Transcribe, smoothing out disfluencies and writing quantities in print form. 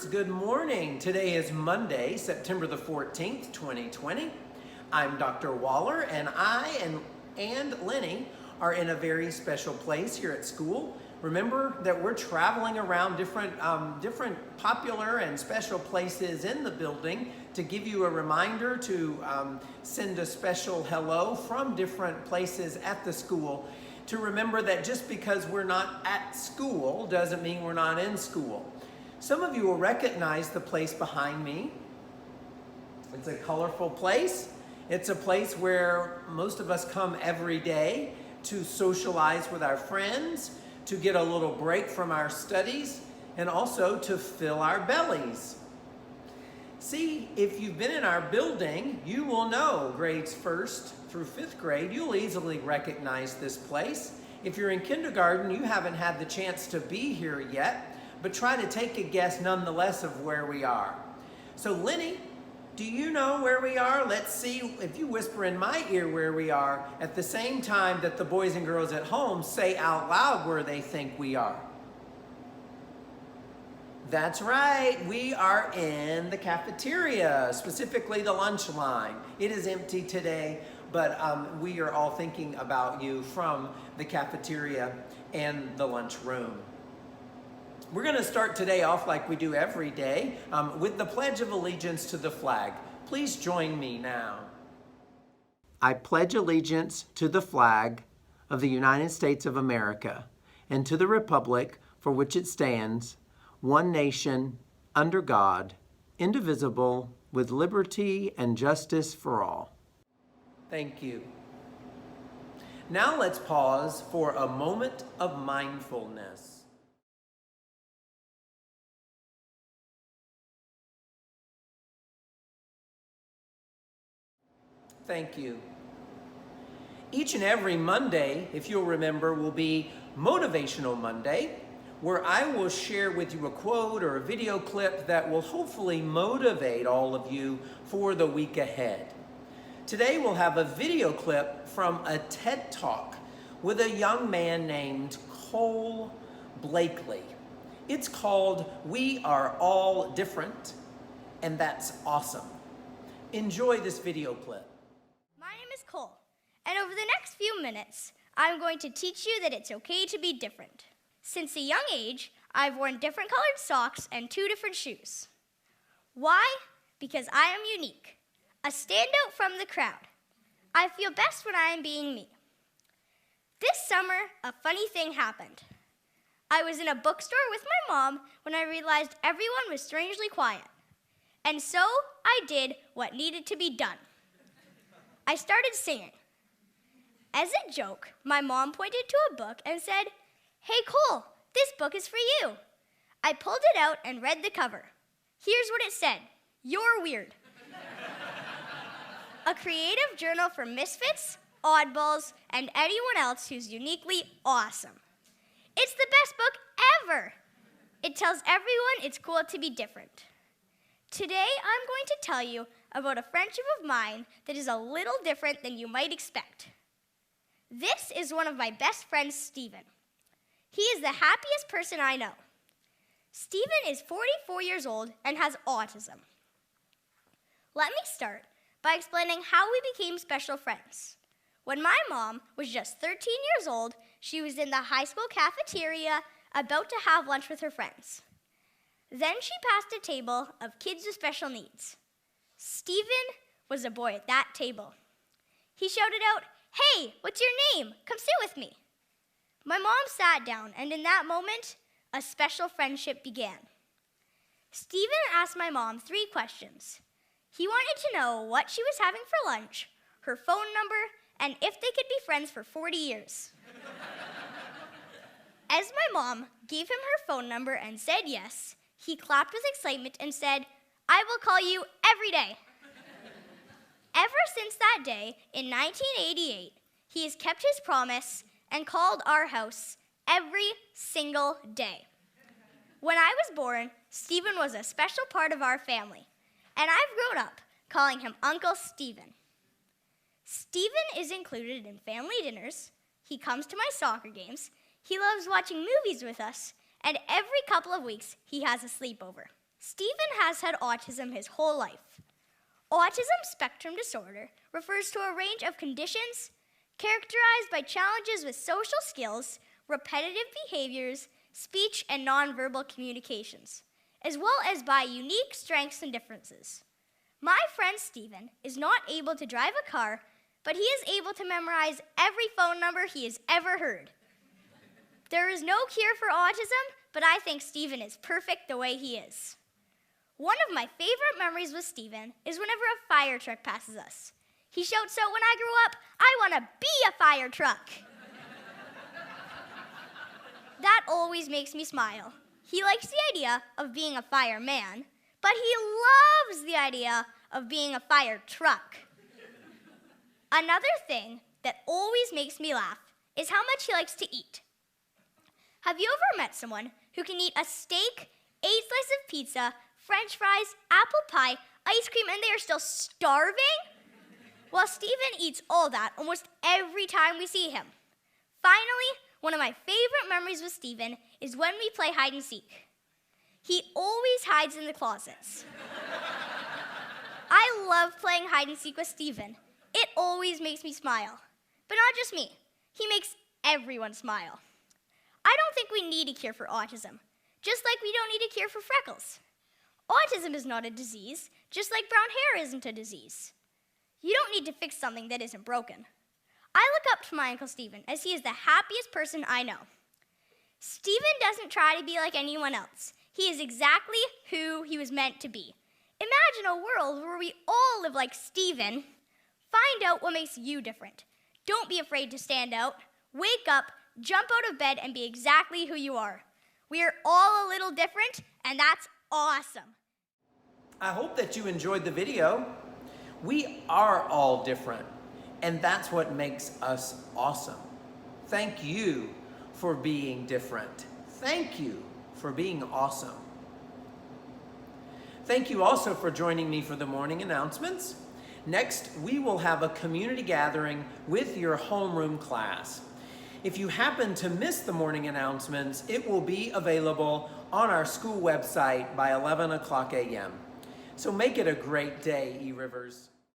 Learners. Good morning. Today is Monday, September the 14th, 2020. I'm Dr. Waller, and I and Lenny are in a very special place here at school. Remember that we're traveling around different popular and special places in the building to give you a reminder to send a special hello from different places at the school, to remember that just because we're not at school doesn't mean we're not in school. Some of you will recognize the place behind me. It's a colorful place. It's a place where most of us come every day to socialize with our friends, to get a little break from our studies, and also to fill our bellies. See, if you've been in our building, you will know grades 1st through 5th grade. You'll easily recognize this place. If you're in kindergarten, you haven't had the chance to be here yet, but try to take a guess nonetheless of where we are. So Lenny, do you know where we are? Let's see if you whisper in my ear where we are at the same time that the boys and girls at home say out loud where they think we are. That's right, we are in the cafeteria, specifically the lunch line. It is empty today, but we are all thinking about you from the cafeteria and the lunchroom. We're going to start today off like we do every day with the Pledge of Allegiance to the flag. Please join me now. I pledge allegiance to the flag of the United States of America and to the republic for which it stands, one nation, under God, indivisible, with liberty and justice for all. Thank you. Now let's pause for a moment of mindfulness. Thank you. Each and every Monday, if you'll remember, will be Motivational Monday, where I will share with you a quote or a video clip that will hopefully motivate all of you for the week ahead. Today we'll have a video clip from a TED Talk with a young man named Cole Blakely. It's called "We Are All Different," and that's awesome. Enjoy this video clip. My name is Cole, and over the next few minutes, I'm going to teach you that it's okay to be different. Since a young age, I've worn different colored socks and 2 different shoes. Why? Because I am unique, a standout from the crowd. I feel best when I am being me. This summer, a funny thing happened. I was in a bookstore with my mom when I realized everyone was strangely quiet. And so I did what needed to be done. I started singing. As a joke, my mom pointed to a book and said, "Hey Cole, this book is for you." I pulled it out and read the cover. Here's what it said: "You're weird." A creative journal for misfits, oddballs, and anyone else who's uniquely awesome. It's the best book ever. It tells everyone it's cool to be different. Today, I'm going to tell you about a friendship of mine that is a little different than you might expect. This is one of my best friends, Steven. He is the happiest person I know. Steven is 44 years old and has autism. Let me start by explaining how we became special friends. When my mom was just 13 years old, she was in the high school cafeteria about to have lunch with her friends. Then she passed a table of kids with special needs. Steven was a boy at that table. He shouted out, "Hey, what's your name? Come sit with me." My mom sat down, and in that moment, a special friendship began. Steven asked my mom 3 questions. He wanted to know what she was having for lunch, her phone number, and if they could be friends for 40 years. As my mom gave him her phone number and said yes, he clapped with excitement and said, "I will call you every day." Ever since that day, in 1988, he has kept his promise and called our house every single day. When I was born, Steven was a special part of our family, and I've grown up calling him Uncle Steven. Steven is included in family dinners, he comes to my soccer games, he loves watching movies with us, and every couple of weeks he has a sleepover. Stephen has had autism his whole life. Autism spectrum disorder refers to a range of conditions characterized by challenges with social skills, repetitive behaviors, speech and nonverbal communications, as well as by unique strengths and differences. My friend Stephen is not able to drive a car, but he is able to memorize every phone number he has ever heard. There is no cure for autism, but I think Stephen is perfect the way he is. One of my favorite memories with Stephen is whenever a fire truck passes us. He shouts out, "When I grow up, I want to be a fire truck." That always makes me smile. He likes the idea of being a fireman, but he loves the idea of being a fire truck. Another thing that always makes me laugh is how much he likes to eat. Have you ever met someone who can eat a steak, 8 slices of pizza, French fries, apple pie, ice cream, and they are still starving? Well, Stephen eats all that almost every time we see him. Finally, one of my favorite memories with Stephen is when we play hide and seek. He always hides in the closets. I love playing hide and seek with Stephen. It always makes me smile. But not just me. He makes everyone smile. I don't think we need a cure for autism, just like we don't need a cure for freckles. Autism is not a disease, just like brown hair isn't a disease. You don't need to fix something that isn't broken. I look up to my Uncle Stephen as he is the happiest person I know. Stephen doesn't try to be like anyone else. He is exactly who he was meant to be. Imagine a world where we all live like Stephen. Find out what makes you different. Don't be afraid to stand out. Wake up, jump out of bed, and be exactly who you are. We are all a little different, and that's awesome. I hope that you enjoyed the video. We are all different, and that's what makes us awesome. Thank you for being different. Thank you for being awesome. Thank you also for joining me for the morning announcements. Next, we will have a community gathering with your homeroom class. If you happen to miss the morning announcements, it will be available on our school website by 11 o'clock a.m. So make it a great day, eRivers.